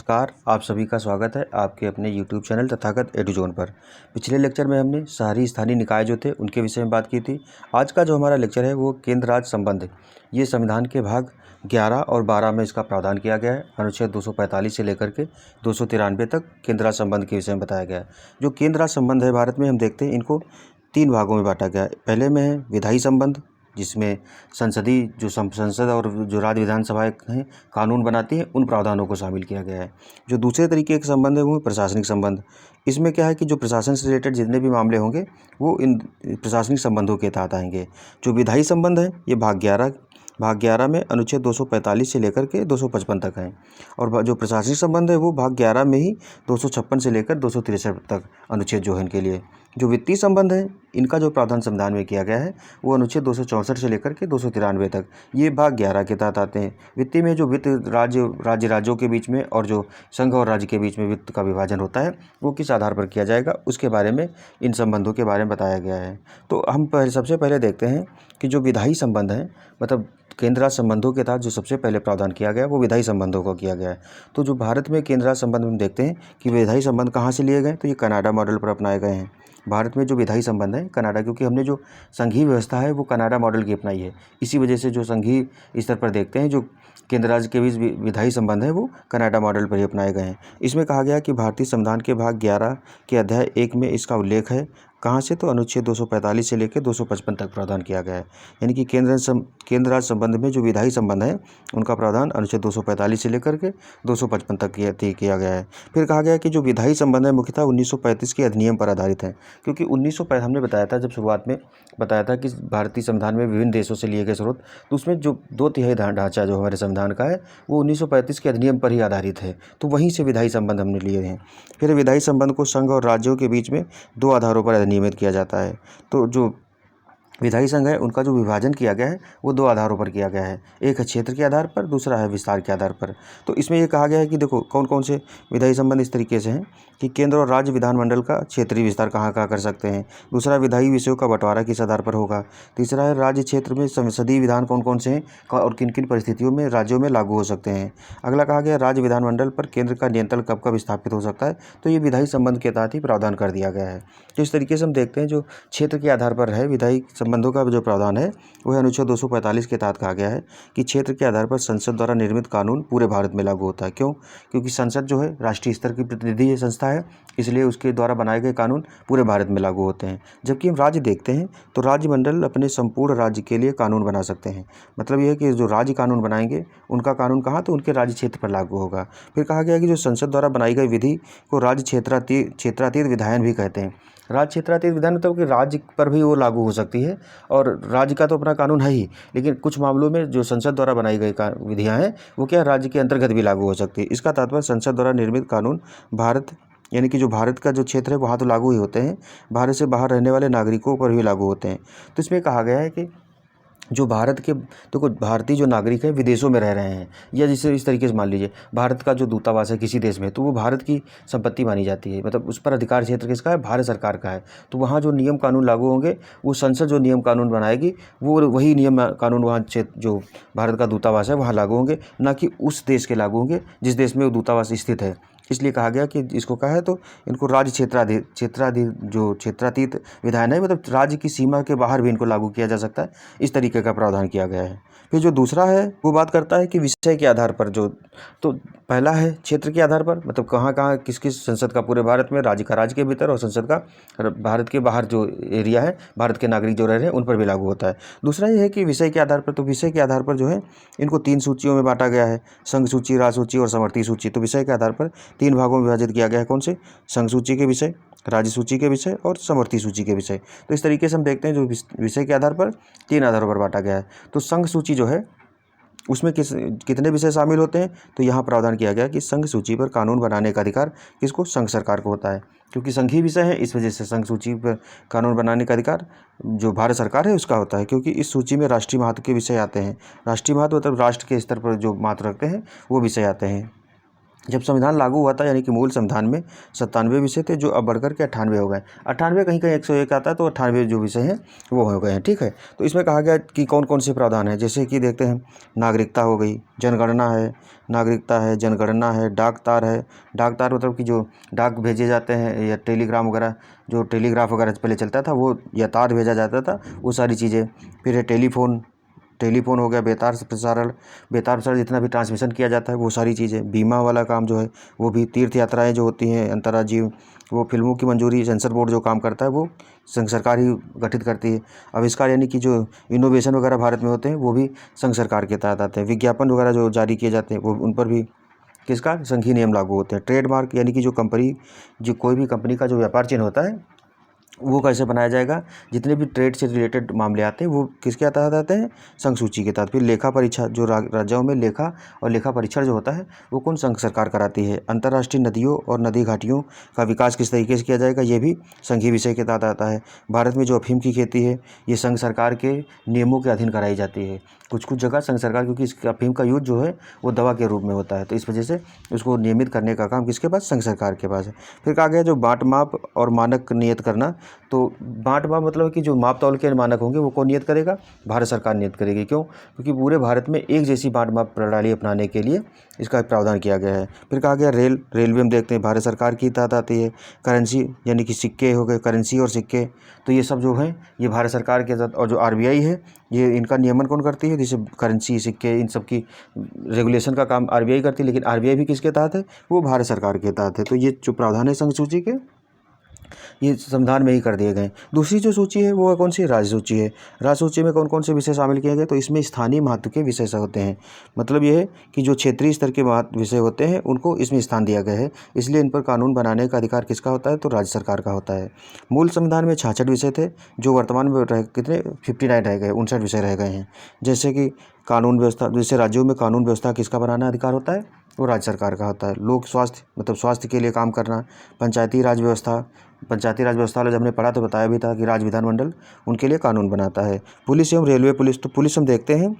नमस्कार, आप सभी का स्वागत है आपके अपने YouTube चैनल तथागत एडुजोन पर। पिछले लेक्चर में हमने शहरी स्थानीय निकाय जो थे उनके विषय में बात की थी। आज का जो हमारा लेक्चर है वो केंद्र राज्य संबंध, ये संविधान के भाग 11 और 12 में इसका प्रावधान किया गया है। अनुच्छेद 245 से लेकर के 293 तक केंद्र राज्य संबंध के विषय में बताया गया है। जो केंद्र राज्य संबंध है भारत में, हम देखते हैं इनको 3 भागों में बांटा गया है। पहले में है विधायी संबंध, जिसमें संसदीय जो संसद और जो राज्य विधानसभाएं हैं कानून बनाती हैं, उन प्रावधानों को शामिल किया गया है। जो दूसरे तरीके के संबंध है वो है प्रशासनिक संबंध। इसमें क्या है कि जो प्रशासन से रिलेटेड जितने भी मामले होंगे वो इन प्रशासनिक संबंधों के तहत आएंगे। जो विधायी संबंध है ये भाग 11 में अनुच्छेद 245 से लेकर के 255 तक है। और जो प्रशासनिक संबंध है वो भाग 11 में ही 256 से लेकर 263 तक अनुच्छेद जो है इनके लिए। जो वित्तीय संबंध है इनका जो प्रावधान संविधान में किया गया है वो अनुच्छेद 264 से लेकर के 293 तक, ये भाग 11 के तहत आते हैं। वित्तीय में जो वित्त राज्यों के बीच में और जो संघ और राज्य के बीच में वित्त का विभाजन होता है वो किस आधार पर किया जाएगा, उसके बारे में इन संबंधों के बारे में बताया गया है। तो हम सबसे पहले देखते हैं कि जो विधायी संबंध है, मतलब केंद्र राज्य संबंधों के तहत जो सबसे पहले प्रावधान किया गया वो विधायी संबंधों को किया गया है। तो जो भारत में केंद्र राज्य संबंध में देखते हैं कि विधायी संबंध कहाँ से लिए गए, तो ये कनाडा मॉडल पर अपनाए गए हैं। भारत में जो विधायी संबंध है कनाडा, क्योंकि हमने जो संघीय व्यवस्था है वो कनाडा मॉडल की अपनाई है, इसी वजह से जो संघीय स्तर पर देखते हैं जो केंद्र राज्य के बीच विधायी संबंध है वो कनाडा मॉडल पर ही अपनाए गए हैं। इसमें कहा गया कि भारतीय संविधान के भाग 11 के अध्याय 1 में इसका उल्लेख है। कहाँ से, तो अनुच्छेद 245 से लेकर 255 तक प्रावधान किया गया है। यानी कि केंद्र राज्य संबंध में जो विधायी संबंध है उनका प्रावधान अनुच्छेद 245 से लेकर के 255 तक किया गया है। फिर कहा गया कि जो विधायी संबंध है मुख्यतः 1935 के अधिनियम पर आधारित है, क्योंकि 1935 हमने बताया था, जब शुरुआत में बताया था कि भारतीय संविधान में विभिन्न देशों से लिए गए स्रोत, तो उसमें जो 2/3 ढांचा जो हमारे संविधान का है वो 1935 के अधिनियम पर ही आधारित है, तो वहीं से विधायी संबंध हमने लिए हैं। फिर विधायी संबंध को संघ और राज्यों के बीच में 2 आधारों पर नियमित किया जाता है। तो जो विधायी संघ है उनका जो विभाजन किया गया है वो 2 आधारों पर किया गया है, एक है क्षेत्र के आधार पर, दूसरा है विस्तार के आधार पर। तो इसमें ये कहा गया है कि देखो कौन कौन से विधायी संबंध इस तरीके से हैं कि केंद्र और राज्य विधानमंडल का क्षेत्रीय विस्तार कहाँ कहाँ कर सकते हैं, दूसरा विधायी विषयों का बंटवारा किस आधार पर होगा, तीसरा है राज्य क्षेत्र में संसदीय विधान कौन कौन से हैं और किन किन परिस्थितियों में राज्यों में लागू हो सकते हैं। अगला कहा गया राज्य विधानमंडल पर केंद्र का नियंत्रण कब कब स्थापित हो सकता है, तो ये विधायी संबंध के तहत ही प्रावधान कर दिया गया है। तो इस तरीके से हम देखते हैं जो क्षेत्र के आधार पर है विधायी संबंधों का जो प्रावधान है वह अनुच्छेद 245 के तहत कहा गया है कि क्षेत्र के आधार पर संसद द्वारा निर्मित कानून पूरे भारत में लागू होता है। क्यों? क्योंकि संसद जो है राष्ट्रीय स्तर की प्रतिनिधि संस्था है, इसलिए उसके द्वारा बनाए गए कानून पूरे भारत में लागू होते हैं। जबकि हम राज्य देखते हैं तो राज्य मंडल अपने संपूर्ण राज्य के लिए कानून बना सकते हैं। मतलब यह है कि जो राज्य कानून बनाएंगे उनका कानून कहाँ, तो उनके राज्य क्षेत्र पर लागू होगा। फिर कहा गया कि जो संसद द्वारा बनाई गई विधि को राज्य क्षेत्रातीत विधायन भी कहते हैं। राज्य क्षेत्रातीत विधान मतलब कि राज्य पर भी वो लागू हो सकती है, और राज्य का तो अपना कानून है ही, लेकिन कुछ मामलों में जो संसद द्वारा बनाई गई विधियां हैं वो क्या राज्य के अंतर्गत भी लागू हो सकती है। इसका तात्पर्य संसद द्वारा निर्मित कानून भारत, यानी कि जो भारत का जो क्षेत्र है वहाँ तो लागू ही होते हैं, भारत से बाहर रहने वाले नागरिकों पर भी लागू होते हैं। तो इसमें कहा गया है कि जो भारत के देखो भारतीय जो नागरिक हैं विदेशों में रह रहे हैं, या जिसे इस तरीके से मान लीजिए भारत का जो दूतावास है किसी देश में, तो वो भारत की संपत्ति मानी जाती है, मतलब उस पर अधिकार क्षेत्र किसका है, भारत सरकार का है। तो वहाँ जो नियम कानून लागू होंगे वो संसद जो नियम कानून बनाएगी वो वही नियम कानून वहाँ जो भारत का दूतावास है वहाँ लागू होंगे, ना कि उस देश के लागू होंगे जिस देश में वो दूतावास स्थित है। इसलिए कहा गया कि इसको कहा है तो इनको राज्य क्षेत्रातीत विधायन है, मतलब राज्य की सीमा के बाहर भी इनको लागू किया जा सकता है, इस तरीके का प्रावधान किया गया है। फिर जो दूसरा है वो बात करता है कि विषय के आधार पर तो पहला है क्षेत्र के आधार पर, मतलब कहाँ कहाँ किस किस संसद का पूरे भारत में, राज्य का राज्य के भीतर और संसद का भारत के बाहर जो एरिया है भारत के नागरिक जो रह रहे हैं उन पर भी लागू होता है। दूसरा ये है कि विषय के आधार पर, तो विषय के आधार पर जो है इनको 3 सूचियों में बांटा गया है, संघ सूची, राज्य सूची और समवर्ती सूची। तो विषय के आधार पर 3 भागों में विभाजित किया गया है। कौन से? संघ सूची के विषय, राज्य सूची के विषय और समवर्ती सूची के विषय। तो इस तरीके से हम देखते हैं जो विषय के आधार पर 3 आधारों पर बांटा गया है। तो संघ सूची जो है उसमें कितने विषय शामिल होते हैं, तो यहाँ प्रावधान किया गया कि संघ सूची पर कानून बनाने का अधिकार किसको, संघ सरकार को होता है। क्योंकि संघीय विषय है इस वजह से संघ सूची पर कानून बनाने का अधिकार जो भारत सरकार है उसका होता है, क्योंकि इस सूची में राष्ट्रीय महत्व के विषय आते हैं। राष्ट्रीय महत्व मतलब राष्ट्र के स्तर पर जो महत्व रखते हैं वो विषय आते हैं। जब संविधान लागू हुआ था, यानी कि मूल संविधान में 97 विषय थे, जो अब बढ़कर के 98 हो गए। 98 कहीं कहीं 101 आता है, तो 98 जो विषय हैं वो हो गए हैं। ठीक है, तो इसमें कहा गया कि कौन कौन से प्रावधान हैं, जैसे कि देखते हैं नागरिकता हो गई, जनगणना है, नागरिकता है, जनगणना है, डाक तार है। डाक तार मतलब कि जो डाक भेजे जाते हैं, या टेलीग्राम वगैरह, जो टेलीग्राफ वगैरह पहले चलता था वो, या तार भेजा जाता था, वो सारी चीज़ें। फिर है टेलीफोन हो गया, बेतार प्रसारण जितना भी ट्रांसमिशन किया जाता है वो सारी चीज़ें। बीमा वाला काम जो है वो भी, तीर्थ यात्राएं जो होती हैं अंतर्राज्यीय, वो फिल्मों की मंजूरी सेंसर बोर्ड जो काम करता है वो संघ सरकार ही गठित करती है। आविष्कार यानी कि जो इनोवेशन वगैरह भारत में होते हैं वो भी संघ सरकार के तहत आते हैं। विज्ञापन वगैरह जो जारी किए जाते हैं वो, उन पर भी किसका, संघीय नियम लागू होते हैं। ट्रेडमार्क यानी कि जो कोई भी कंपनी का जो व्यापार चिन्ह होता है वो कैसे बनाया जाएगा, जितने भी ट्रेड से रिलेटेड मामले आते हैं वो किसके तहत आते हैं, संघ सूची के तहत। फिर लेखा परीक्षा, जो राज्यों में लेखा और लेखा परीक्षण जो होता है वो कौन, संघ सरकार कराती है। अंतर्राष्ट्रीय नदियों और नदी घाटियों का विकास किस तरीके से किया जाएगा, ये भी संघीय विषय के तहत आता है। भारत में जो अफीम की खेती है ये संघ सरकार के नियमों के अधीन कराई जाती है। कुछ जगह संघ सरकार, क्योंकि इस अफीम का यूज जो है वो दवा के रूप में होता है, तो इस वजह से उसको नियमित करने का काम किसके पास, संघ सरकार के पास है। फिर कहा गया जो बाँट माप और मानक नियत करना, तो बाँट माप मतलब कि जो माप तौल के मानक होंगे वो कौन नियत करेगा, भारत सरकार नियत करेगी। क्यों, क्योंकि पूरे भारत में एक जैसी बाँट माप प्रणाली अपनाने के लिए इसका प्रावधान किया गया है। फिर कहा गया रेलवे में देखते हैं भारत सरकार की तहत आती है। करेंसी यानी कि सिक्के हो गए, करेंसी और सिक्के, तो ये सब जो हैं ये भारत सरकार के तहत। और जो आरबीआई है ये इनका नियमन कौन करती है, जैसे करेंसी, सिक्के, इन सब की रेगुलेशन का काम आरबीआई करती है। लेकिन आरबीआई भी किसके तहत है, वो भारत सरकार के तहत है। तो ये जो प्रावधान है संघ सूची के, ये संविधान में ही कर दिए गए। दूसरी जो सूची है वो कौन सी, राज्य सूची है। राज्य सूची में कौन कौन से विषय शामिल किए गए, तो इसमें स्थानीय महत्व के विषय से होते हैं। मतलब ये है कि जो क्षेत्रीय स्तर के विषय होते हैं उनको इसमें स्थान दिया गया है, इसलिए इन पर कानून बनाने का अधिकार किसका होता है, तो राज्य सरकार का होता है। मूल संविधान में 66 विषय थे, जो वर्तमान में कितने 59 रह गए, 59 विषय रह गए हैं। जैसे कि कानून व्यवस्था, जैसे राज्यों में कानून व्यवस्था किसका बनाना अधिकार होता है, वो राज्य सरकार का होता है। लोक स्वास्थ्य मतलब स्वास्थ्य के लिए काम करना। पंचायती राज व्यवस्था वाला जब हमने पढ़ा तो बताया भी था कि राज्य विधानमंडल उनके लिए कानून बनाता है। पुलिस एवं रेलवे पुलिस, तो पुलिस हम देखते हैं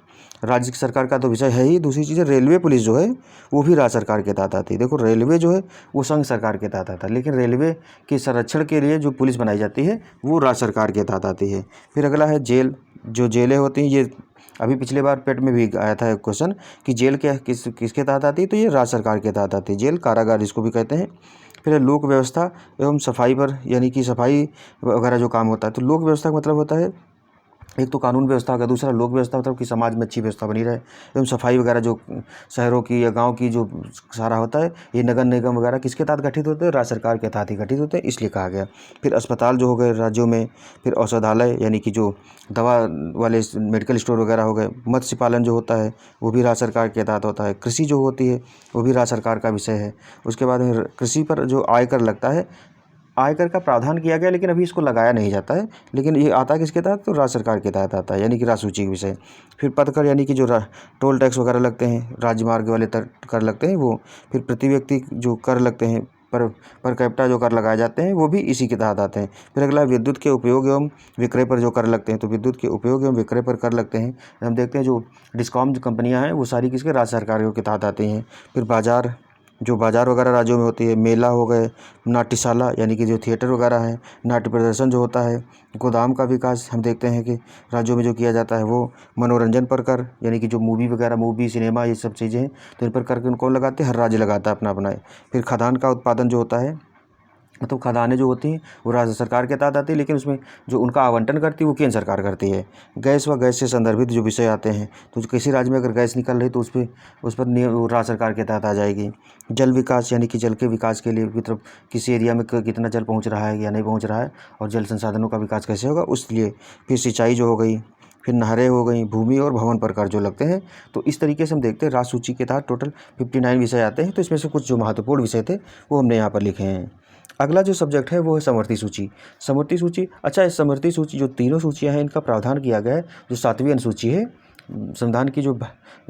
राज्य सरकार का तो विषय है ही। दूसरी चीज़ है रेलवे पुलिस जो है वो भी राज्य सरकार के तहत आती है। देखो रेलवे जो है वो संघ सरकार के तहत आता है, लेकिन रेलवे के संरक्षण के लिए जो पुलिस बनाई जाती है वो राज्य सरकार के तहत आती है। फिर अगला है जेल। जो जेलें होती हैं, ये अभी पिछले बार पेट में भी आया था एक क्वेश्चन कि जेल किसके तहत आती है, तो ये राज्य सरकार के तहत आती है। जेल, कारागार इसको भी कहते हैं। फिर लोक व्यवस्था एवं सफाई पर, यानी कि सफाई वगैरह जो काम होता है, तो लोक व्यवस्था का मतलब होता है एक तो कानून व्यवस्था का, दूसरा लोक व्यवस्था मतलब कि समाज में अच्छी व्यवस्था बनी रहे। एवं सफाई वगैरह जो शहरों की या गांव की जो सारा होता है, ये नगर निगम वगैरह किसके तहत गठित होते हैं, राज्य सरकार के तहत ही गठित होते हैं, इसलिए कहा गया। फिर अस्पताल जो हो गए राज्यों में। फिर औषधालय यानी कि जो दवा वाले मेडिकल स्टोर वगैरह हो गए। मत्स्य पालन जो होता है वो भी राज्य सरकार के तहत होता है। कृषि जो होती है वो भी राज्य सरकार का विषय है। उसके बाद कृषि पर जो आयकर लगता है, आयकर का प्रावधान किया गया, लेकिन अभी इसको लगाया नहीं जाता है, लेकिन ये आता है किसके तहत, तो राज्य सरकार के तहत आता है, यानी कि राजसूची विषय। फिर पथकर यानी कि जो टोल टैक्स वगैरह लगते हैं, राजमार्ग वाले कर लगते हैं वो। फिर प्रति व्यक्ति जो कर लगते हैं, पर कैपिटा जो कर लगाए जाते हैं वो भी इसी के तहत आते हैं। फिर अगला विद्युत के उपयोग एवं विक्रय पर जो कर लगते हैं, तो विद्युत के उपयोग एवं विक्रय पर कर लगते हैं। हम देखते हैं जो डिस्कॉम जो कंपनियाँ हैं वो सारी किसके, राज्य सरकारों के तहत आती हैं। फिर बाज़ार वगैरह राज्यों में होती है। मेला हो गए, नाट्यशाला यानी कि जो थिएटर वगैरह है, नाट्य प्रदर्शन जो होता है। गोदाम का विकास हम देखते हैं कि राज्यों में जो किया जाता है वो। मनोरंजन पर कर यानी कि जो मूवी सिनेमा ये सब चीज़ें हैं, तो इन पर कर कौन लगाते हैं, हर राज्य लगाता है अपना अपना। फिर खदान का उत्पादन जो होता है, मतलब खदानें जो होती हैं वो राज्य सरकार के तहत आती है, लेकिन उसमें जो उनका आवंटन करती है वो केंद्र सरकार करती है। गैस व गैस से संदर्भित जो विषय आते हैं, तो किसी राज्य में अगर गैस निकल रही तो उस पर वो राज्य सरकार के तहत आ जाएगी। जल विकास यानी कि जल के विकास के लिए, मतलब किसी एरिया में कितना जल पहुँच रहा है या नहीं पहुँच रहा है, और जल संसाधनों का विकास कैसे होगा उस लिए। फिर सिंचाई जो हो गई। फिर नहरें हो गई। भूमि और भवन पर कर जो लगते हैं। तो इस तरीके से हम देखते हैं राज्य सूची के तहत टोटल 59 विषय आते हैं। तो इसमें से कुछ जो महत्वपूर्ण विषय थे वो हमने यहाँ पर लिखे हैं। अगला जो सब्जेक्ट है वो है समवर्ती सूची। समवर्ती सूची, अच्छा, इस समवर्ती सूची जो तीनों सूचियां हैं इनका प्रावधान किया गया है। जो 7वीं अनुसूची है संविधान की जो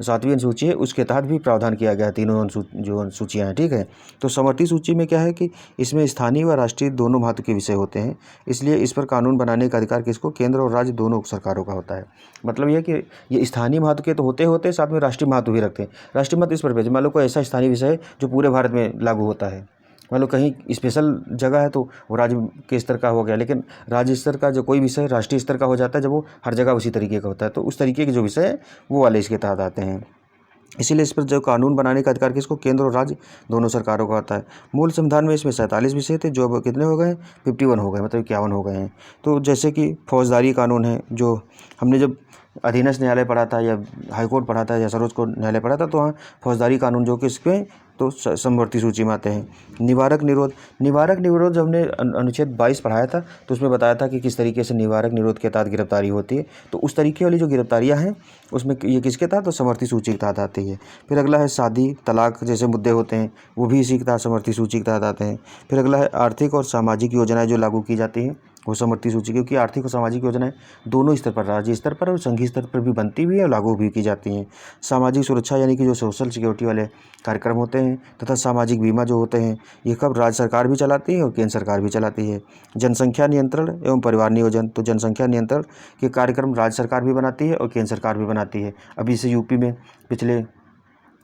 7वीं अनुसूची है उसके तहत भी प्रावधान किया गया है, तीनों जो अनुसूचियाँ हैं, ठीक है। तो समवर्ती सूची में क्या है कि इसमें स्थानीय व राष्ट्रीय दोनों महत्व के विषय होते हैं, इसलिए इस पर कानून बनाने का अधिकार किसको, केंद्र और राज्य दोनों सरकारों का होता है। मतलब ये कि ये स्थानीय महत्व के तो होते साथ में राष्ट्रीय महत्व भी रखते हैं। राष्ट्रीय महत्व इस पर मान लो कोई ऐसा स्थानीय विषय है जो पूरे भारत में लागू होता है, मान लो कहीं स्पेशल जगह है तो वो राज्य के स्तर का हो गया, लेकिन राज्य स्तर का जो कोई विषय राष्ट्रीय स्तर का हो जाता है जब वो हर जगह उसी तरीके का होता है, तो उस तरीके के जो विषय है वो वाले इसके तहत आते हैं। इसीलिए इस पर जो कानून बनाने का अधिकार किसको, केंद्र और राज्य दोनों सरकारों का होता है। मूल संविधान में इसमें 47 विषय थे, जो अब कितने हो गए, 51 हो गए, मतलब 51 हो गए हैं। तो जैसे कि फौजदारी कानून है, जो हमने जब अधीनस्थ न्यायालय पढ़ा था या हाईकोर्ट पढ़ा था या सर्वोच्च कोर्ट न्यायालय पढ़ा था, तो वहाँ फौजदारी कानून जो कि इसमें तो समवर्ती सूची में आते हैं। निवारक निरोध जब हमने अनुच्छेद 22 पढ़ाया था तो उसमें बताया था कि किस तरीके से निवारक निरोध के तहत गिरफ्तारी होती है। तो उस तरीके वाली जो गिरफ्तारियाँ हैं उसमें ये किसके तहत, तो समवर्ती सूची के तहत आती है। फिर अगला है शादी तलाक जैसे मुद्दे होते हैं, वो भी इसी के तहत समवर्ती सूची के तहत आते हैं। फिर अगला है आर्थिक और सामाजिक योजनाएं जो लागू की जाती हैं, वो समवर्ती सूची, क्योंकि आर्थिक और सामाजिक योजनाएं दोनों स्तर पर, राज्य स्तर पर और संघीय स्तर पर भी बनती भी है और लागू भी की जाती हैं। सामाजिक सुरक्षा यानी कि जो सोशल सिक्योरिटी वाले कार्यक्रम होते हैं तथा सामाजिक बीमा जो होते हैं, ये कब राज्य सरकार भी चलाती है और केंद्र सरकार भी चलाती है। जनसंख्या नियंत्रण एवं परिवार नियोजन, तो जनसंख्या नियंत्रण के कार्यक्रम राज्य सरकार भी बनाती है और केंद्र सरकार भी बनाती है। अभी से यूपी में पिछले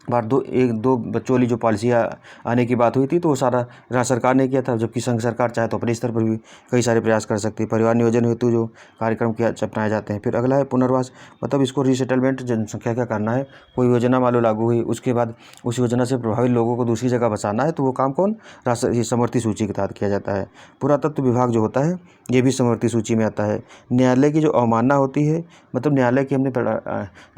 बार दो बच्चों वाली जो पॉलिसियाँ आने की बात हुई थी, तो वो सारा राज्य सरकार ने किया था, जबकि संघ सरकार चाहे तो अपने स्तर पर भी कई सारे प्रयास कर सकती है। परिवार नियोजन हेतु जो कार्यक्रम किया अपनाए जाते हैं। फिर अगला है पुनर्वास, मतलब इसको रीसेटलमेंट, जनसंख्या क्या करना है, कोई योजना मान लो लागू हुई, उसके बाद उस योजना से प्रभावित लोगों को दूसरी जगह बसाना है, तो वो काम कौन, समवर्ती सूची के तहत किया जाता है। पुरातत्व विभाग जो होता है ये भी समवर्ती सूची में आता है। न्यायालय की जो अवमानना होती है, मतलब न्यायालय की हमने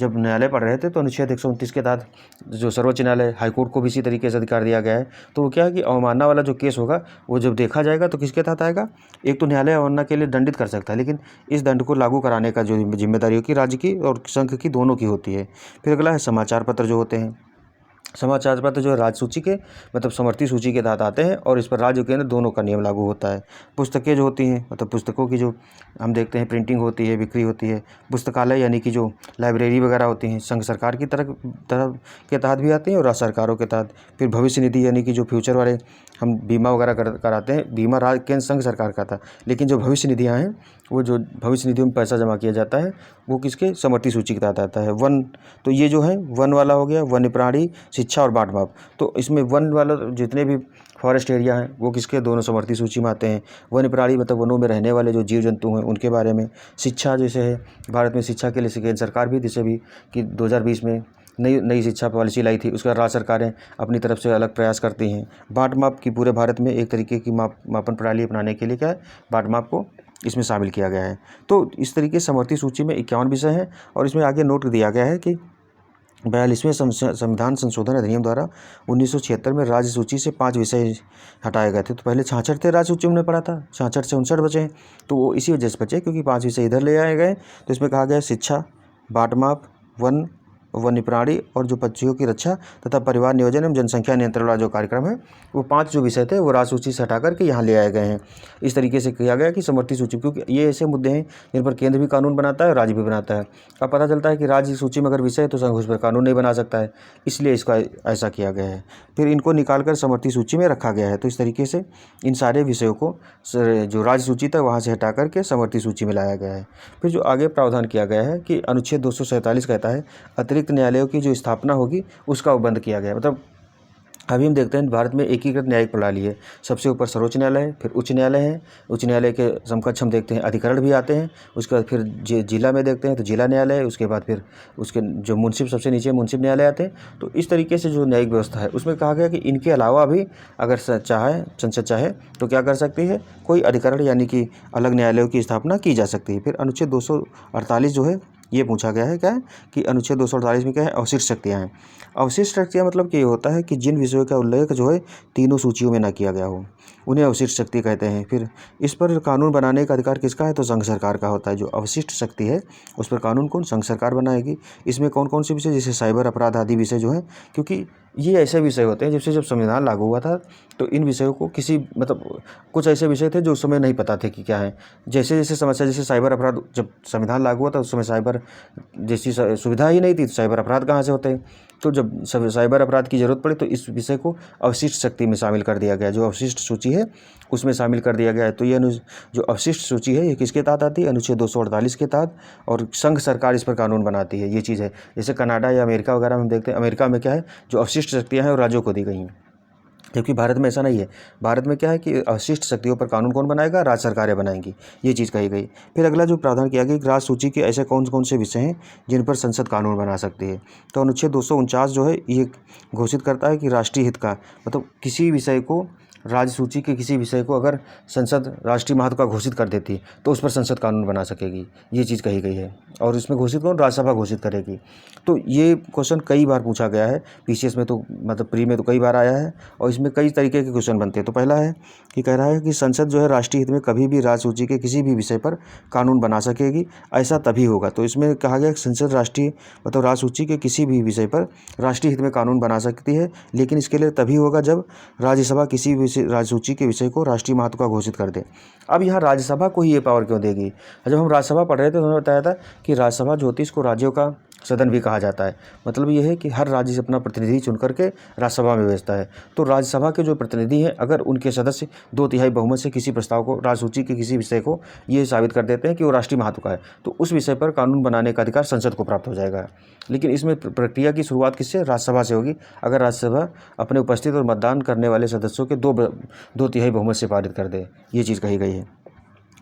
जब न्यायालय पढ़ रहे थे तो अनुच्छेद 129 के तहत जो सर्वोच्च न्यायालय, हाईकोर्ट को भी इसी तरीके से अधिकार दिया गया है। तो वो क्या है कि अवमानना वाला जो केस होगा वो जब देखा जाएगा तो किसके तहत आएगा, एक तो न्यायालय अवमानना के लिए दंडित कर सकता है, लेकिन इस दंड को लागू कराने का जो जिम्मेदारी होगी राज्य की और संघ की दोनों की होती है। फिर अगला है समाचार पत्र जो होते हैं। समाचार पत्र जो है राज्य सूची के, मतलब समवर्ती सूची के तहत आते हैं और इस पर राज्य केंद्र दोनों का नियम लागू होता है। पुस्तकें जो होती हैं, मतलब पुस्तकों की जो हम देखते हैं प्रिंटिंग होती है, बिक्री होती है। पुस्तकालय यानी कि जो लाइब्रेरी वगैरह होती हैं, संघ सरकार की तरफ के तहत भी आती हैं और राज्य सरकारों के तहत। फिर भविष्य निधि यानी कि जो फ्यूचर वाले हम बीमा वगैरह कराते हैं, बीमा राज्य केंद्र संघ सरकार का था, लेकिन जो भविष्य निधियाँ हैं, वो जो भविष्य निधियों में पैसा जमा किया जाता है वो किसके, समवर्ती सूची के तहत आता है। वन, तो ये जो है वन वाला हो गया, वन्य प्राणी, शिक्षा और बाट माप। तो इसमें वन वाला जितने भी फॉरेस्ट एरिया हैं वो किसके, दोनों समवर्ती सूची में आते हैं। वन्य प्राणी मतलब वनों में रहने वाले जो जीव जंतु हैं उनके बारे में। शिक्षा जैसे है, भारत में शिक्षा के लिए केंद्र सरकार भी, जैसे भी कि 2020 में नई शिक्षा पॉलिसी लाई थी, उसका राज्य सरकारें अपनी तरफ से अलग प्रयास करती हैं। बाट माप की पूरे भारत में एक तरीके की मापन प्रणाली अपनाने के लिए क्या है, बाट माप को इसमें शामिल किया गया है। तो इस तरीके से समवर्ती सूची में 51 विषय हैं और इसमें आगे नोट दिया गया है कि 42वें संविधान संशोधन अधिनियम द्वारा 1976 में राज्य सूची से 5 विषय हटाए गए थे। तो पहले 66 थे राज्य सूची में पढ़ा था, 66 से 59 बचे हैं, तो वो इसी वजह से बचे क्योंकि 5 विषय इधर ले आए गए। तो इसमें कहा गया शिक्षा, बाट माप, वन्य प्राणी और जो पक्षियों की रक्षा तथा परिवार नियोजन एवं जनसंख्या नियंत्रण वाला जो कार्यक्रम है, वो 5 जो विषय थे वो राज्य सूची से हटा करके यहाँ ले आए गए हैं। इस तरीके से किया गया कि समवर्ती सूची, क्योंकि ये ऐसे मुद्दे हैं जिन पर केंद्र भी कानून बनाता है और राज्य भी बनाता है। अब पता चलता है कि राज्य सूची में अगर विषय है तो संघ उस पर कानून नहीं बना सकता है, इसलिए इसका ऐसा किया गया है। फिर इनको निकाल कर समवर्ती सूची में रखा गया है। तो इस तरीके से इन सारे विषयों को जो राज्य सूची था वहाँ से हटा करके समवर्ती सूची में लाया गया है। फिर जो आगे प्रावधान किया गया है कि अनुच्छेद 247 कहता है अतिरिक्त न्यायालयों की जो स्थापना होगी उसका बंद किया गया। मतलब अभी हम देखते हैं भारत में एकीकृत न्यायिक प्रणाली है, सबसे ऊपर सर्वोच्च न्यायालय है, फिर उच्च न्यायालय है, उच्च न्यायालय के समकक्ष हम देखते हैं अधिकरण भी आते हैं, उसके बाद फिर जिला में देखते हैं तो जिला न्यायालय है, उसके बाद फिर उसके जो मुंसिफ सबसे नीचे मुंसिफ न्यायालय आते हैं। तो इस तरीके से जो न्यायिक व्यवस्था है उसमें कहा गया कि इनके अलावा भी अगर संसद चाहे तो क्या कर सकती है, कोई अधिकरण यानी कि अलग न्यायालयों की स्थापना की जा सकती है। फिर अनुच्छेद 248 जो है ये पूछा गया है क्या है कि अनुच्छेद 248 में क्या है, अवशिष्ट शक्तियाँ हैं। अवशिष्ट शक्तियाँ मतलब कि ये होता है कि जिन विषयों का उल्लेख जो है तीनों सूचियों में ना किया गया हो उन्हें अवशिष्ट शक्ति कहते हैं। फिर इस पर कानून बनाने का अधिकार किसका है, तो संघ सरकार का होता है। जो अवशिष्ट शक्ति है उस पर कानून कौन, संघ सरकार बनाएगी। इसमें कौन कौन से विषय, जैसे साइबर अपराध आदि विषय जो है, क्योंकि ये ऐसे विषय होते हैं, जैसे जब संविधान लागू हुआ था तो इन विषयों को किसी मतलब कुछ ऐसे विषय थे जो उस समय नहीं पता थे कि क्या है। जैसे जैसे समस्या, जैसे साइबर अपराध, जब संविधान लागू हुआ था उस समय साइबर जैसी सुविधा ही नहीं थी, तो साइबर अपराध कहाँ से होते हैं। तो जब साइबर अपराध की ज़रूरत पड़ी तो इस विषय को अवशिष्ट शक्ति में शामिल कर दिया गया, जो अवशिष्ट सूची है उसमें शामिल कर दिया गया है। तो ये जो अवशिष्ट सूची है ये किसके तहत आती है, अनुच्छेद 248 के तहत, और संघ सरकार इस पर कानून बनाती है। ये चीज़ है, जैसे कनाडा या अमेरिका वगैरह में हम देखते हैं, अमेरिका में क्या है, जो अवशिष्ट शक्तियाँ हैं वो राज्यों को दी गई हैं, जबकि भारत में ऐसा नहीं है। भारत में क्या है कि अवशिष्ट शक्तियों पर कानून कौन बनाएगा, राज्य सरकारें बनाएंगी, ये चीज़ कही गई। फिर अगला जो प्रावधान किया गया कि राज्य सूची के ऐसे कौन कौन से विषय हैं जिन पर संसद कानून बना सकती है। तो अनुच्छेद 249 जो है ये घोषित करता है कि राष्ट्रीय हित का मतलब किसी विषय को, राज्य सूची के किसी विषय को अगर संसद राष्ट्रीय महत्व का घोषित कर देती है तो उस पर संसद कानून बना सकेगी, ये चीज़ कही गई है। और इसमें घोषित कौन, राज्यसभा घोषित करेगी। तो ये क्वेश्चन कई बार पूछा गया है, पीसीएस में तो मतलब प्री में तो कई बार आया है, और इसमें कई तरीके के क्वेश्चन बनते हैं। तो पहला है कि कह रहा है कि संसद जो है राष्ट्रीय हित में कभी भी राज्य सूची के किसी भी विषय पर कानून बना सकेगी, ऐसा तभी होगा। तो इसमें कहा गया कि संसद राष्ट्रीय मतलब राज्य सूची के किसी भी विषय पर राष्ट्रीय हित में कानून बना सकती है, लेकिन इसके लिए तभी होगा जब राज्यसभा किसी राज्य सूची के विषय को राष्ट्रीय महत्व का घोषित कर दे। अब यहाँ राज्यसभा को ही ये पावर क्यों देगी। जब हम राज्यसभा पढ़ रहे थे तो उन्होंने बताया था कि राज्यसभा जो होती है इसको राज्यों का सदन भी कहा जाता है। मतलब ये है कि हर राज्य से अपना प्रतिनिधि चुन करके राज्यसभा में भेजता है। तो राज्यसभा के जो प्रतिनिधि हैं अगर उनके सदस्य 2/3 बहुमत से किसी प्रस्ताव को, राज्य सूची के किसी विषय को ये साबित कर देते हैं कि वो राष्ट्रीय महत्व का है, तो उस विषय पर कानून बनाने का अधिकार संसद को प्राप्त हो जाएगा। लेकिन इसमें प्रक्रिया की शुरुआत किससे, राज्यसभा से होगी। अगर राज्यसभा अपने उपस्थित और मतदान करने वाले सदस्यों के 2/3 बहुमत से पारित कर दे, ये चीज़ कही गई है।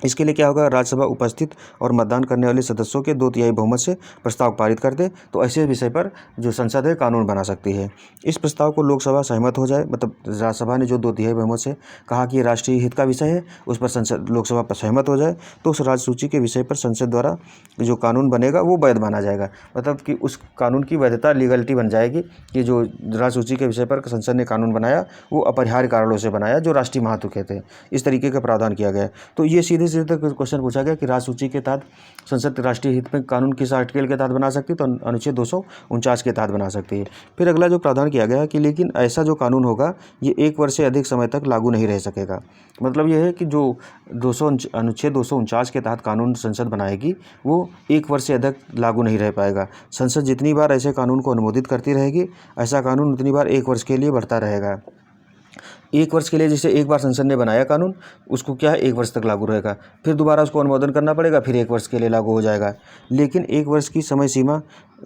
इसके लिए क्या होगा, राज्यसभा उपस्थित और मतदान करने वाले सदस्यों के 2/3 बहुमत से प्रस्ताव पारित कर दे तो ऐसे विषय पर जो संसद है कानून बना सकती है। इस प्रस्ताव को लोकसभा सहमत हो जाए, मतलब राज्यसभा ने जो 2/3 बहुमत से कहा कि राष्ट्रीय हित का विषय है उस पर संसद लोकसभा पर सहमत हो जाए तो उस राज्य सूची के विषय पर संसद द्वारा जो कानून बनेगा वो वैध माना जाएगा। मतलब कि उस कानून की वैधता, लीगलिटी बन जाएगी कि जो राज्य सूची के विषय पर संसद ने कानून बनाया वो अपरिहार्य कारणों से बनाया जो राष्ट्रीय महत्व के थे। इस तरीके का प्रावधान किया गया। तो ये सीधे क्वेश्चन पूछा गया कि राज्य सूची के तहत संसद राष्ट्रीय हित में कानून किस आर्टिकल के तहत बना सकती है, तो अनुच्छेद 249 के तहत बना सकती है। फिर अगला जो प्रावधान किया गया कि लेकिन ऐसा जो कानून होगा ये 1 वर्ष से अधिक समय तक लागू नहीं रह सकेगा। मतलब यह है कि जो अनुच्छेद 249 के तहत कानून संसद बनाएगी वो 1 वर्ष से अधिक लागू नहीं रह पाएगा। संसद जितनी बार ऐसे कानून को अनुमोदित करती रहेगी ऐसा कानून उतनी बार 1 वर्ष के लिए बढ़ता रहेगा। 1 वर्ष के लिए, जैसे एक बार संसद ने बनाया कानून उसको क्या है 1 वर्ष तक लागू रहेगा, फिर दोबारा उसको अनुमोदन करना पड़ेगा, फिर 1 वर्ष के लिए लागू हो जाएगा। लेकिन 1 वर्ष की समय सीमा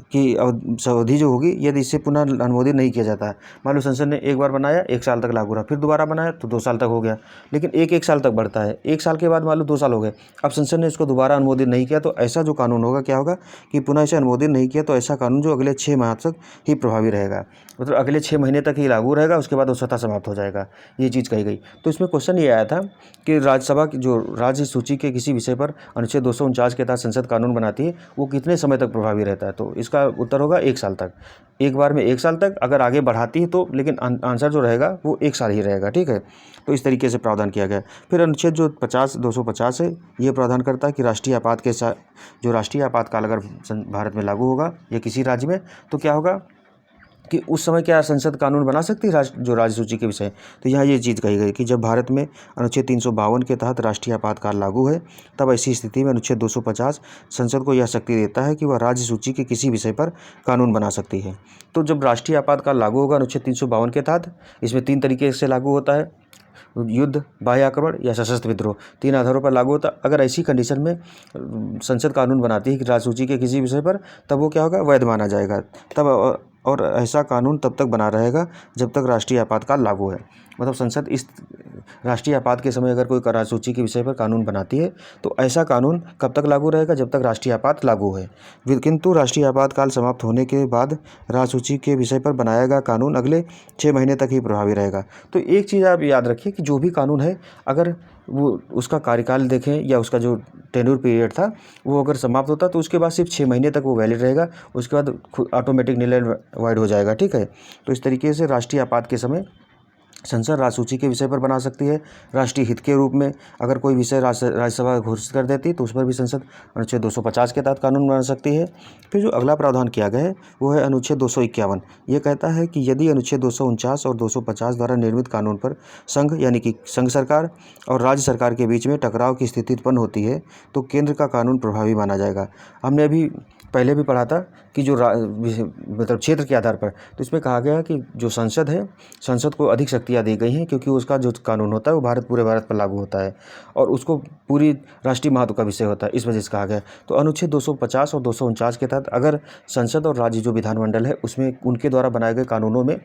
की अवधि जो होगी यदि इसे पुनः अनुमोदित नहीं किया जाता है, मान लो संसद ने एक बार बनाया 1 साल तक लागू रहा, फिर दोबारा बनाया तो 2 साल तक हो गया, लेकिन एक साल तक बढ़ता है। 1 साल के बाद मान लो 2 साल हो गए, अब संसद ने इसको दोबारा अनुमोदित नहीं किया तो ऐसा जो कानून होगा क्या होगा कि पुनः इसे अनुमोदित नहीं किया तो ऐसा कानून जो अगले 6 माह तक ही प्रभावी रहेगा, मतलब अगले 6 महीने तक ही लागू रहेगा, उसके बाद वो स्वतः समाप्त हो जाएगा। ये चीज़ कही गई। तो इसमें क्वेश्चन ये आया था कि राज्यसभा की जो राज्य सूची के किसी विषय पर अनुच्छेद 249 के तहत संसद कानून बनाती है वो कितने समय तक प्रभावी रहता है, तो इसका उत्तर होगा 1 साल तक। एक बार में 1 साल तक, अगर आगे बढ़ाती है तो लेकिन आंसर जो रहेगा वो 1 साल ही रहेगा। ठीक है, तो इस तरीके से प्रावधान किया गया। फिर अनुच्छेद जो 250 है ये प्रावधान करता है कि राष्ट्रीय आपात के साथ जो राष्ट्रीय आपातकाल अगर भारत में लागू होगा या किसी राज्य में तो क्या होगा कि उस समय क्या संसद कानून बना सकती है जो राज्य सूची के विषय। तो यहाँ ये चीज़ कही गई कि जब भारत में अनुच्छेद 352 के तहत राष्ट्रीय आपातकाल लागू है तब ऐसी स्थिति में अनुच्छेद 250 संसद को यह शक्ति देता है कि वह राज्य सूची के किसी विषय पर कानून बना सकती है। तो जब राष्ट्रीय आपातकाल लागू होगा अनुच्छेद 352 के तहत, इसमें 3 तरीके से लागू होता है, युद्ध, बाह्य आक्रमण या सशस्त्र विद्रोह, 3 आधारों पर लागू होता। अगर ऐसी कंडीशन में संसद कानून बनाती है कि राज्य सूची के किसी विषय पर, तब वो क्या होगा, वैध माना जाएगा। तब और ऐसा कानून तब तक बना रहेगा जब तक राष्ट्रीय आपातकाल लागू है। मतलब संसद इस राष्ट्रीय आपात के समय अगर कोई राज्य सूची के विषय पर कानून बनाती है तो ऐसा कानून कब तक लागू रहेगा, जब तक राष्ट्रीय आपात लागू है। किंतु राष्ट्रीय आपातकाल समाप्त होने के बाद राज्य सूची के विषय पर बनाया गया कानून अगले 6 महीने तक ही प्रभावी रहेगा। तो एक चीज़ आप याद रखिए कि जो भी कानून है अगर वो उसका कार्यकाल देखें या उसका जो टेन्योर पीरियड था वो अगर समाप्त होता तो उसके बाद सिर्फ 6 महीने तक वो वैलिड रहेगा, उसके बाद ऑटोमेटिक निल एंड वाइड हो जाएगा। ठीक है, तो इस तरीके से राष्ट्रीय आपात के समय संसद राजसूची के विषय पर बना सकती है। राष्ट्रीय हित के रूप में अगर कोई विषय राज्यसभा घोषित कर देती तो उस पर भी संसद अनुच्छेद 250 के तहत कानून बना सकती है। फिर जो अगला प्रावधान किया गया है वो है अनुच्छेद 251। ये कहता है कि यदि अनुच्छेद 249 और 250 द्वारा निर्मित कानून पर संघ यानी कि संघ सरकार और राज्य सरकार के बीच में टकराव की स्थिति उत्पन्न होती है तो केंद्र का कानून प्रभावी माना जाएगा। हमने अभी पहले भी पढ़ा था कि जो मतलब क्षेत्र के आधार पर, तो इसमें कहा गया कि जो संसद है, संसद को अधिक शक्तियाँ दी गई हैं क्योंकि उसका जो कानून होता है वो पूरे भारत पर लागू होता है और उसको पूरी राष्ट्रीय महत्व का विषय होता है, इस वजह से कहा गया। तो अनुच्छेद 250 और 249 के तहत अगर संसद और राज्य जो विधानमंडल है उसमें उनके द्वारा बनाए गए कानूनों में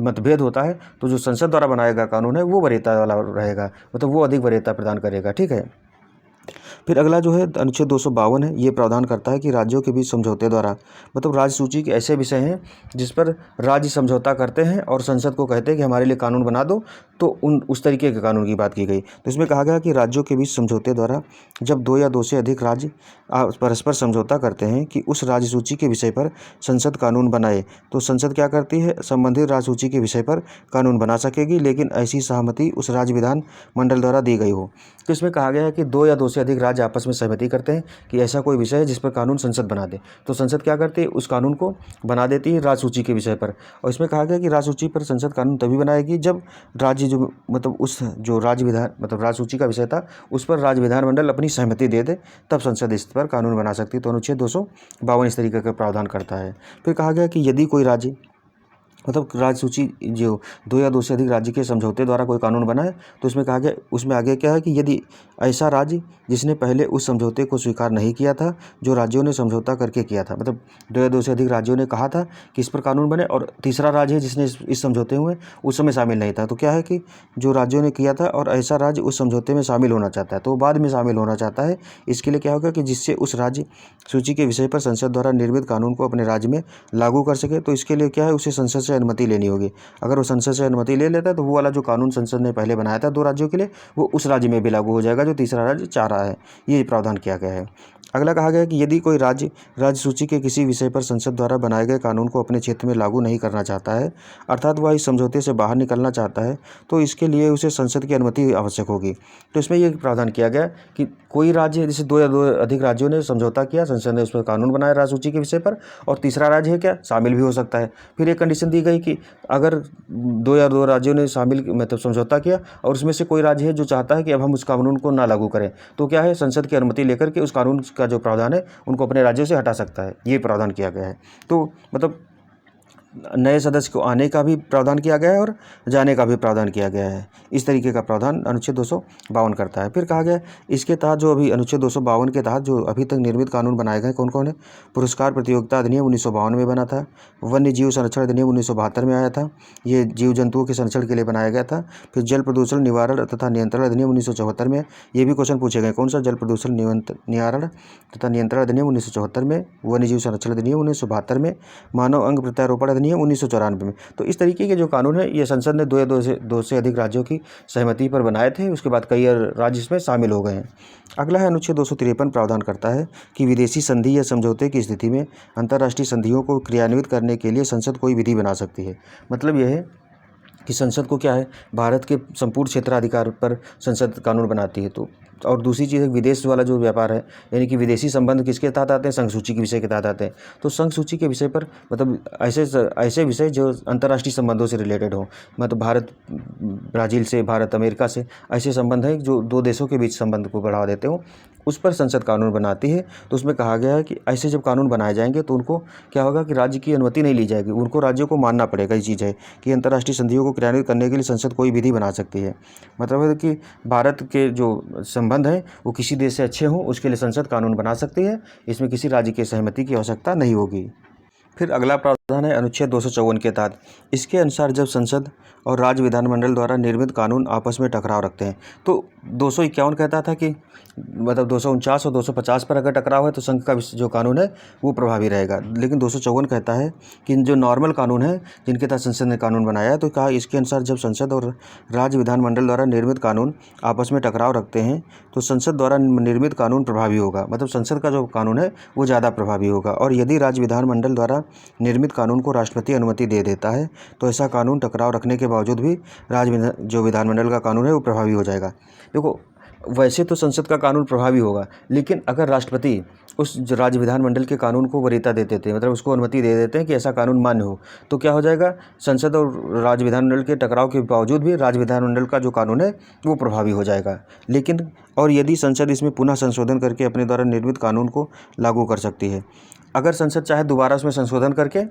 मतभेद होता है तो जो संसद द्वारा बनाया गया कानून है वो वरीयता वाला रहेगा, मतलब वो अधिक वरीयता प्रदान करेगा। ठीक है। फिर अगला जो है अनुच्छेद 252 है। ये प्रावधान करता है कि राज्यों के बीच समझौते द्वारा, मतलब राज्य सूची के ऐसे विषय हैं जिस पर राज्य समझौता करते हैं और संसद को कहते हैं कि हमारे लिए कानून बना दो, तो उस तरीके के कानून की बात की गई। तो इसमें कहा गया कि राज्यों के बीच समझौते द्वारा जब 2 या 2 से अधिक राज्य परस्पर समझौता करते हैं कि उस राज्य सूची के विषय पर संसद कानून बनाए तो संसद क्या करती है, संबंधित राज्य सूची के विषय पर कानून बना सकेगी, लेकिन ऐसी सहमति उस राज्य विधान मंडल द्वारा दी गई हो। तो इसमें कहा गया है कि 2 या 2 से अधिक राज्य आपस में सहमति करते हैं कि ऐसा कोई विषय है जिस पर कानून संसद बना दे, तो संसद क्या करती है, उस कानून को बना देती है राज्य सूची के विषय पर। और इसमें कहा गया कि राज्य सूची पर संसद कानून तभी बनाएगी जब राज्य जो मतलब उस जो राज्य विधान मतलब राज्य सूची का विषय था उस पर राज्य विधानमंडल अपनी सहमति दे दे, तब संसद इस पर कानून बना सकती है। तो अनुच्छेद 252 इस तरीके का प्रावधान करता है। फिर कहा गया कि यदि कोई राज्य मतलब राज्य सूची जो 2 या 2 से अधिक राज्य के समझौते द्वारा कोई कानून बना है तो उसमें कहा गया, उसमें आगे क्या है कि यदि ऐसा राज्य जिसने पहले उस समझौते को स्वीकार नहीं किया था जो राज्यों ने समझौता करके किया था, मतलब 2 या 2 से अधिक राज्यों ने कहा था कि इस पर कानून बने और तीसरा राज्य है जिसने इस समझौते हुए उस समय शामिल नहीं था, तो क्या है कि जो राज्यों ने किया था और ऐसा राज्य उस समझौते में शामिल होना चाहता है तो बाद में शामिल होना चाहता है, इसके लिए क्या होगा कि जिससे उस राज्य सूची के विषय पर संसद द्वारा निर्मित कानून को अपने राज्य में लागू कर सके, तो इसके लिए क्या है, उसे संसद से अनुमति लेनी होगी। अगर वो संसद से अनुमति ले लेता है तो वो वाला जो कानून संसद ने पहले बनाया था 2 राज्यों के लिए वो उस राज्य में भी लागू हो जाएगा जो तीसरा राज्य चाह रहा है। ये प्रावधान किया गया है। अगला कहा गया है कि यदि कोई राज्य राज्य सूची के किसी विषय पर संसद द्वारा बनाए गए कानून को अपने क्षेत्र में लागू नहीं करना चाहता है, अर्थात वह इस समझौते से बाहर निकलना चाहता है, तो इसके लिए उसे संसद की अनुमति आवश्यक होगी। तो इसमें यह प्रावधान किया गया कि कोई राज्य जैसे 2 या 2 अधिक राज्यों ने समझौता किया, संसद ने उस पर कानून बनाया राज्य सूची के विषय पर, और तीसरा राज्य है क्या शामिल भी हो सकता है। फिर एक कंडीशन दी गई कि अगर 2 या 2 राज्यों ने शामिल मतलब समझौता किया और उसमें से कोई राज्य है जो चाहता है कि अब हम उस कानून को ना लागू करें, तो क्या है, संसद की अनुमति लेकर के उस कानून का जो प्रावधान है उनको अपने राज्यों से हटा सकता है। ये प्रावधान किया गया है। तो मतलब नए सदस्य को आने का भी प्रावधान किया गया है और जाने का भी प्रावधान किया गया है। इस तरीके का प्रावधान अनुच्छेद 252 करता है। फिर कहा गया इसके तहत जो अभी अनुच्छेद 252 के तहत जो अभी तक निर्मित कानून बनाए गए कौन कौन है। पुरस्कार प्रतियोगिता अधिनियम 1952 में बना था। वन्य जीव संरक्षण अधिनियम 1972 में आया था, ये जीव जंतुओं के संरक्षण के लिए बनाया गया था। फिर जल प्रदूषण निवारण तथा नियंत्रण अधिनियम 1974 में, ये भी क्वेश्चन पूछे गए कौन सा, जल प्रदूषण निवारण तथा नियंत्रण अधिनियम 1974 में, वन्य जीव संरक्षण अधिनियम 1972 में, मानव अंग प्रत्यारोपण अधिनियम 1994 में। तो इस तरीके के जो कानून है ये संसद ने 2 से अधिक राज्यों की सहमति पर बनाए थे, उसके बाद कई राज्य इसमें शामिल हो गए हैं। अगला है अनुच्छेद 253 प्रावधान करता है कि विदेशी संधि या समझौते की स्थिति में अंतर्राष्ट्रीय संधियों को क्रियान्वित करने के लिए संसद कोई विधि बना सकती है। मतलब यह है कि संसद को क्या है, भारत के संपूर्ण क्षेत्राधिकार पर संसद कानून बनाती है। तो और दूसरी चीज़ विदेश वाला जो व्यापार है, यानी कि विदेशी संबंध किसके तहत आते हैं, संघ सूची के विषय के तहत आते हैं। तो संघ सूची के विषय पर मतलब ऐसे विषय जो अंतर्राष्ट्रीय संबंधों से रिलेटेड हो, मतलब भारत ब्राज़ील से, भारत अमेरिका से, ऐसे संबंध हैं जो 2 देशों के बीच संबंध को बढ़ावा देते हो, उस पर संसद कानून बनाती है। तो उसमें कहा गया है कि ऐसे जब कानून बनाए जाएंगे तो उनको क्या होगा कि राज्य की अनुमति नहीं ली जाएगी, उनको राज्यों को मानना पड़ेगा। ये चीज़ है कि अंतर्राष्ट्रीय संधियों को क्रियान्वित करने के लिए संसद कोई विधि बना सकती है। मतलब है कि भारत के जो संबंध हैं वो किसी देश से अच्छे हों, उसके लिए संसद कानून बना सकती है। इसमें किसी राज्य की सहमति की आवश्यकता नहीं होगी। फिर अगला प्रावधान है अनुच्छेद 254 के तहत। इसके अनुसार जब संसद और राज्य विधानमंडल द्वारा निर्मित कानून आपस में टकराव रखते हैं, तो 251 कहता था कि मतलब 249 और 250 पर अगर टकराव है तो संघ का जो कानून है वो प्रभावी रहेगा। लेकिन 254 कहता है कि जो नॉर्मल कानून है जिनके तहत संसद ने कानून बनाया है, तो कहा इसके अनुसार जब संसद और राज्य विधानमंडल द्वारा निर्मित कानून आपस में टकराव रखते हैं तो संसद द्वारा निर्मित कानून प्रभावी होगा। मतलब संसद का जो कानून है वो ज़्यादा प्रभावी होगा। और यदि राज्य विधानमंडल द्वारा निर्मित कानून को राष्ट्रपति अनुमति दे देता है तो ऐसा कानून टकराव रखने के बावजूद भी जो विधानमंडल का कानून है वो प्रभावी हो जाएगा। देखो, वैसे तो संसद का कानून प्रभावी होगा, लेकिन अगर राष्ट्रपति उस राज्य विधानमंडल के कानून को वरीयता दे देते हैं, मतलब उसको अनुमति दे देते हैं कि ऐसा कानून मान्य हो, तो क्या हो जाएगा, संसद और राज्य विधानमंडल के टकराव के बावजूद भी राज्य विधानमंडल का जो कानून है वो प्रभावी हो जाएगा। लेकिन और यदि संसद इसमें पुनः संशोधन करके अपने द्वारा निर्मित कानून को लागू कर सकती है, अगर संसद चाहे दोबारा उसमें संशोधन करके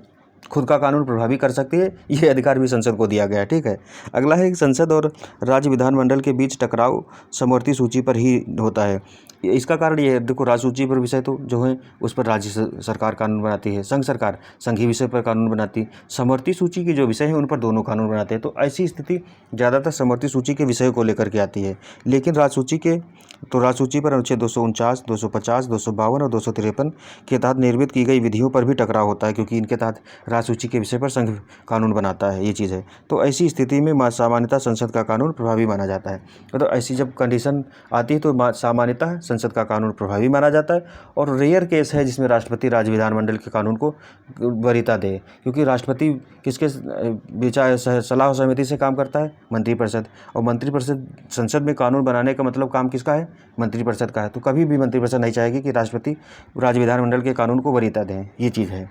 खुद का कानून प्रभावी कर सकती है, ये अधिकार भी संसद को दिया गया है। ठीक है। अगला है, संसद और राज्य विधानमंडल के बीच टकराव समवर्ती सूची पर ही होता है। इसका कारण ये है, देखो, राज्य सूची पर विषय तो जो है उस पर राज्य सरकार कानून बनाती है, संघ सरकार संघीय विषय पर कानून बनाती है, समवर्ती सूची के जो विषय हैं उन पर दोनों कानून बनाते हैं। तो ऐसी स्थिति ज़्यादातर समवर्ती सूची के विषय को लेकर के आती है। लेकिन राज्य सूची पर अनुच्छेद 249, 250, 252 और 253 के तहत निर्मित की गई विधियों पर भी टकराव होता है, क्योंकि इनके तहत राज्य सूची के विषय पर संघ कानून बनाता है, ये चीज़ है। तो ऐसी स्थिति में सामान्यतः संसद का कानून प्रभावी माना जाता है। तो ऐसी जब कंडीशन आती है तो सामान्यतः संसद का कानून प्रभावी माना जाता है। और रेयर केस है जिसमें राष्ट्रपति राज्य विधानमंडल के कानून को वरीयता दे, क्योंकि राष्ट्रपति किसके विचार सलाह सहमति से काम करता है, मंत्रिपरिषद, और मंत्रिपरिषद संसद में कानून बनाने का मतलब काम किसका है, मंत्रिपरिषद का है। तो कभी भी मंत्रिपरिषद नहीं चाहेगी कि राष्ट्रपति राज्य विधानमंडल के कानून को वरीयता दें, ये चीज़ है।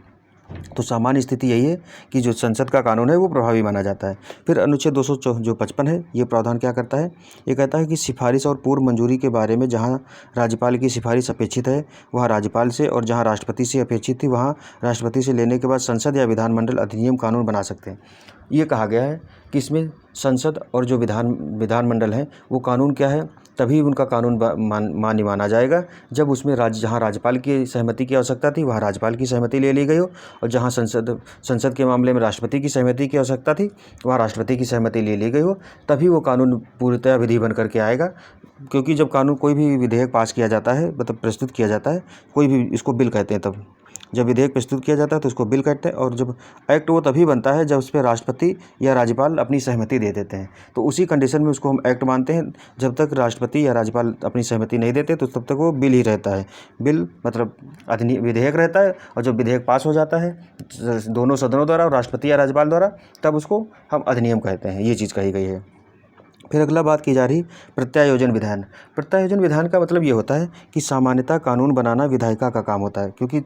तो सामान्य स्थिति यही है कि जो संसद का कानून है वो प्रभावी माना जाता है। फिर अनुच्छेद 255 है, ये प्रावधान क्या करता है, ये कहता है कि सिफारिश और पूर्व मंजूरी के बारे में जहां राज्यपाल की सिफारिश अपेक्षित है वहां राज्यपाल से, और जहां राष्ट्रपति से अपेक्षित थी वहां राष्ट्रपति से लेने के बाद संसद या विधानमंडल अधिनियम कानून बना सकते हैं। ये कहा गया है कि इसमें संसद और जो विधानमंडल है वो कानून क्या है, तभी उनका कानून मान्य माना जाएगा जब उसमें जहाँ राज्यपाल की सहमति की आवश्यकता थी वहाँ राज्यपाल की सहमति ले ली गई हो, और जहाँ संसद के मामले में राष्ट्रपति की सहमति की आवश्यकता थी वहाँ राष्ट्रपति की सहमति ले ली गई हो, तभी वो कानून पूर्णतः विधि बन करके आएगा। क्योंकि जब कानून कोई भी विधेयक पास किया जाता है, मतलब प्रस्तुत किया जाता है, कोई भी, इसको बिल कहते हैं, तब जब विधेयक प्रस्तुत किया जाता है तो उसको बिल कहते हैं, और जब एक्ट वो तभी बनता है जब उस पर राष्ट्रपति या राज्यपाल अपनी सहमति दे देते हैं। तो उसी कंडीशन में उसको हम एक्ट मानते हैं। जब तक राष्ट्रपति या राज्यपाल अपनी सहमति नहीं देते तो तब तक वो बिल ही रहता है। बिल मतलब विधेयक रहता है, और जब विधेयक पास हो जाता है दोनों सदनों द्वारा और राष्ट्रपति या राज्यपाल द्वारा, तब उसको हम अधिनियम कहते हैं। ये चीज़ कही गई है। फिर अगला बात की जा रही प्रत्यायोजन विधान। प्रत्यायोजन विधान का मतलब ये होता है कि सामान्यतः कानून बनाना विधायिका का काम होता है, क्योंकि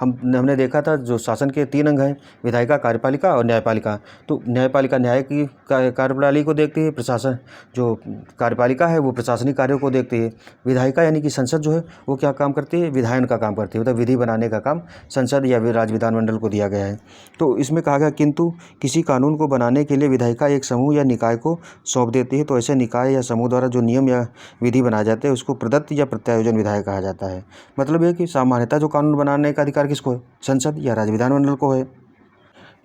हमने देखा था जो शासन के 3 अंग हैं, विधायिका, कार्यपालिका और न्यायपालिका। तो न्यायपालिका न्याय की कार्यप्रणाली को देखती है, प्रशासन जो कार्यपालिका है वो प्रशासनिक कार्यों को देखती है, विधायिका यानी कि संसद जो है वो क्या काम करती है, विधायन का काम करती है, मतलब विधि बनाने का काम संसद या राज्य विधानमंडल को दिया गया है। तो इसमें कहा गया किंतु किसी कानून को बनाने के लिए विधायिका एक समूह या निकाय को सौंप देती है, तो ऐसे निकाय या समूह द्वारा जो नियम या विधि बनाए जाते हैं उसको प्रदत्त या प्रत्यायोजन विधायक कहा जाता है। मतलब यह कि सामान्यतः जो कानून बनाने का अधिकार किसको है, संसद या राज्य विधानमंडल को है।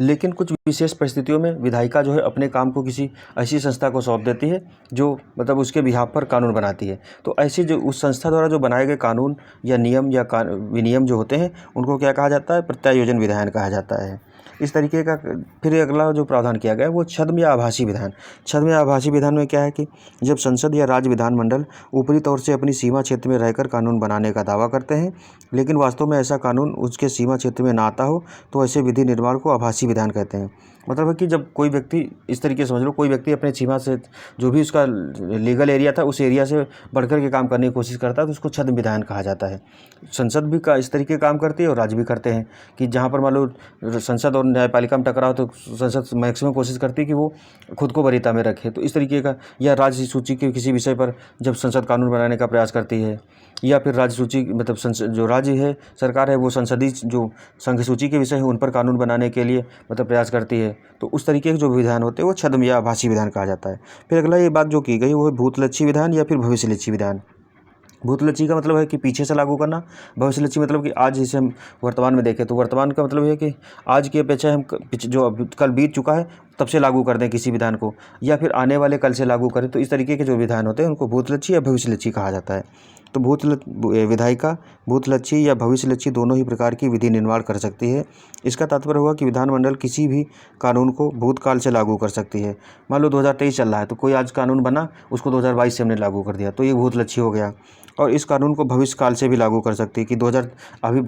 लेकिन कुछ विशेष परिस्थितियों में विधायिका जो है अपने काम को किसी ऐसी संस्था को सौंप देती है जो मतलब उसके बिहाफ पर कानून बनाती है। तो ऐसी जो उस संस्था द्वारा जो बनाए गए कानून या नियम या विनियम जो होते हैं उनको क्या कहा जाता है, प्रत्यायोजन विधान कहा जाता है। इस तरीके का फिर अगला जो प्रावधान किया गया है वो छद्म या आभासी विधान। छद्म या आभासी विधान में क्या है कि जब संसद या राज्य विधानमंडल ऊपरी तौर से अपनी सीमा क्षेत्र में रहकर कानून बनाने का दावा करते हैं, लेकिन वास्तव में ऐसा कानून उसके सीमा क्षेत्र में ना आता हो, तो ऐसे विधि निर्माण को आभासी विधान कहते हैं। मतलब है कि जब कोई व्यक्ति, इस तरीके से समझ लो, कोई व्यक्ति अपने सीमा से जो भी उसका लीगल एरिया था उस एरिया से बढ़कर के काम करने की कोशिश करता है तो उसको छद्म विधान कहा जाता है। संसद भी इस तरीके काम करती है और राज्य भी करते हैं कि जहाँ पर मान लो संसद और न्यायपालिका में टकराव तो संसद मैक्सिमम कोशिश करती है कि वो खुद को वरीयता में रखे। तो इस तरीके का, या राज्य सूची के किसी विषय पर जब संसद कानून बनाने का प्रयास करती है, या फिर राज्य सूची मतलब जो राज्य है सरकार है वो संसदीय जो संघ सूची के विषय है उन पर कानून बनाने के लिए मतलब प्रयास करती है, तो उस तरीके के जो विधान होते हैं वो छद्म या आभासी विधान कहा जाता है। फिर अगला ये बात जो की गई वो है भूतलक्षी विधान या फिर भविष्यलक्षी विधान। भूतलक्षी का मतलब है कि पीछे से लागू करना, भविष्यलक्षी मतलब कि आज जिसे हम वर्तमान में देखें तो वर्तमान का मतलब है कि आज की अपेक्षा हम जो कल बीत चुका है तब से लागू कर दें किसी विधान को, या फिर आने वाले कल से लागू करें। तो इस तरीके के जो विधान होते हैं उनको भूतलक्षी या भविष्यलक्षी कहा जाता है। तो विधायिका भूतलक्षी या भविष्यलक्षी दोनों ही प्रकार की विधि निर्माण कर सकती है। इसका तात्पर्य हुआ कि विधानमंडल किसी भी कानून को भूतकाल से लागू कर सकती है। मान लो 2023 चल रहा है तो कोई आज कानून बना उसको 2022 से हमने लागू कर दिया, तो ये भूतलक्षी हो गया। और इस कानून को भविष्य काल से भी लागू कर सकती है कि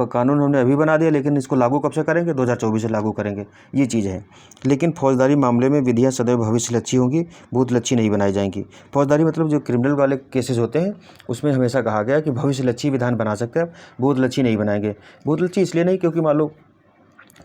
कानून हमने अभी बना दिया लेकिन इसको लागू कब से करेंगे, 2024 से लागू करेंगे, ये चीज़ है। लेकिन फौजदारी फौजदारी मामले में विधियाँ सदैव भविष्यलक्षी होंगी, भूतलक्षी नहीं बनाई जाएंगी। फौजदारी मतलब जो क्रिमिनल वाले केसेस होते हैं उसमें हमेशा कहा गया कि भविष्यलक्षी विधान बना सकते हैं, भूतलक्षी नहीं बनाएंगे। भूतलक्षी इसलिए नहीं क्योंकि मान लो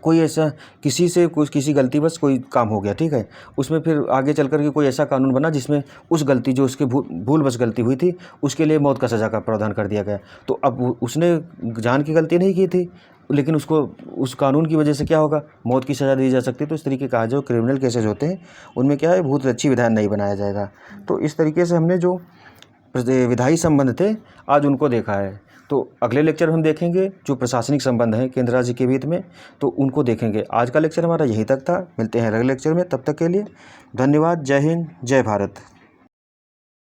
कोई ऐसा किसी से कुछ किसी गलतीवश कोई काम हो गया, ठीक है, उसमें फिर आगे चल कर के कोई ऐसा कानून बना जिसमें उस गलती जो उसके भूलवश गलती हुई थी उसके लिए मौत का सज़ा का प्रावधान कर दिया गया। तो अब उसने जान की गलती नहीं की थी, लेकिन उसको उस कानून की वजह से क्या होगा, मौत की सज़ा दी जा सकती है। तो इस तरीके का जो क्रिमिनल केसेज होते हैं उनमें क्या है, भूतलक्षी विधान नहीं बनाया जाएगा। तो इस तरीके से हमने जो विधायी संबंध थे आज उनको देखा है। तो अगले लेक्चर में हम देखेंगे जो प्रशासनिक संबंध हैं केंद्र राज्य के बीच में, तो उनको देखेंगे। आज का लेक्चर हमारा यहीं तक था, मिलते हैं अगले लेक्चर में, तब तक के लिए धन्यवाद। जय हिंद, जय भारत।